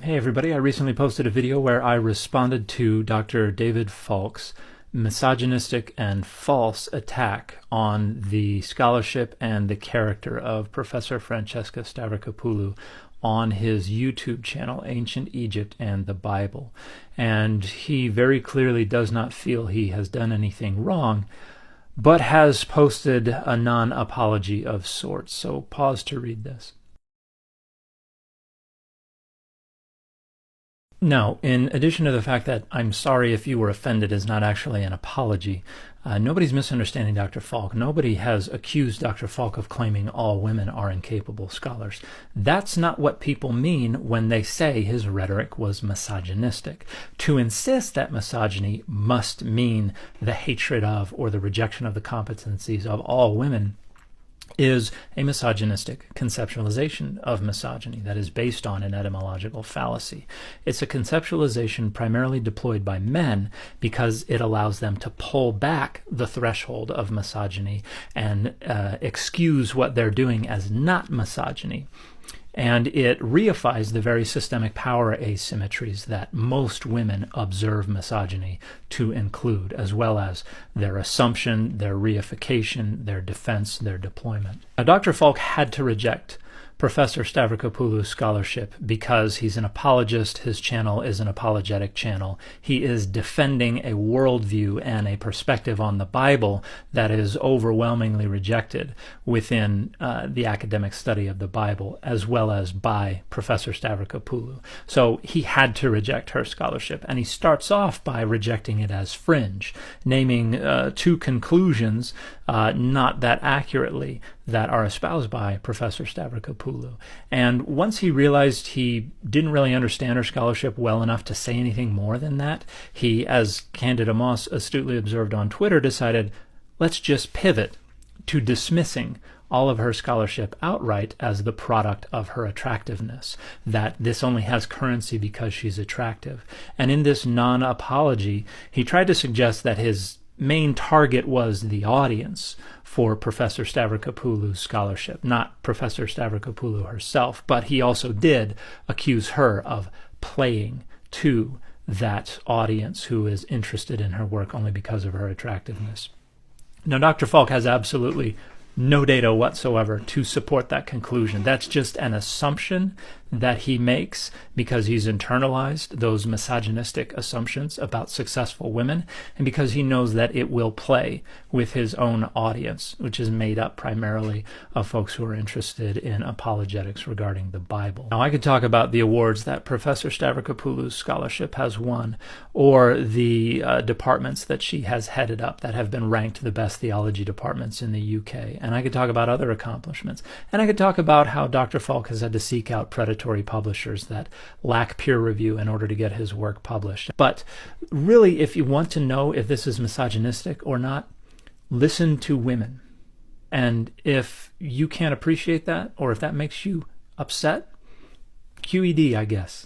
Hey everybody, I recently posted a video where I responded to Dr. David Falk's misogynistic and false attack on the scholarship and the character of Professor Francesca Stavrakopoulou on his YouTube channel, Ancient Egypt and the Bible. And he very clearly does not feel he has done anything wrong, but has posted a non-apology of sorts. So pause to read this. Now, in addition to the fact that I'm sorry if you were offended is not actually an apology, nobody's misunderstanding Dr. Falk. Nobody has accused Dr. Falk of claiming all women are incapable scholars. That's not what people mean when they say his rhetoric was misogynistic. To insist that misogyny must mean the hatred of or the rejection of the competencies of all women is a misogynistic conceptualization of misogyny that is based on an etymological fallacy. It's a conceptualization primarily deployed by men because it allows them to pull back the threshold of misogyny and excuse what they're doing as not misogyny. And it reifies the very systemic power asymmetries that most women observe misogyny to include, as well as their assumption, their reification, their defense, their deployment. Now, Dr. Falk had to reject Professor Stavrakopoulou's scholarship because he's an apologist. His channel is an apologetic channel. He is defending a worldview and a perspective on the Bible that is overwhelmingly rejected within the academic study of the Bible, as well as by Professor Stavrakopoulou. So he had to reject her scholarship, and he starts off by rejecting it as fringe, naming two conclusions not that accurately that are espoused by Professor Stavrakopoulou. And once he realized he didn't really understand her scholarship well enough to say anything more than that, he, as Candida Moss astutely observed on Twitter, decided, let's just pivot to dismissing all of her scholarship outright as the product of her attractiveness, that this only has currency because she's attractive. And in this non-apology, he tried to suggest that his main target was the audience for Professor Stavrakopoulou's scholarship, not Professor Stavrakopoulou herself, but he also did accuse her of playing to that audience who is interested in her work only because of her attractiveness. Now, Dr. Falk has absolutely no data whatsoever to support that conclusion. That's just an assumption that he makes because he's internalized those misogynistic assumptions about successful women, and because he knows that it will play with his own audience, which is made up primarily of folks who are interested in apologetics regarding the Bible. Now, I could talk about the awards that Professor Stavrakopoulou's scholarship has won, or the departments that she has headed up that have been ranked the best theology departments in the UK, and I could talk about other accomplishments, and I could talk about how Dr. Falk has had to seek out predatory publishers that lack peer review in order to get his work published. But really, if you want to know if this is misogynistic or not, listen to women. And if you can't appreciate that, or if that makes you upset, QED, I guess.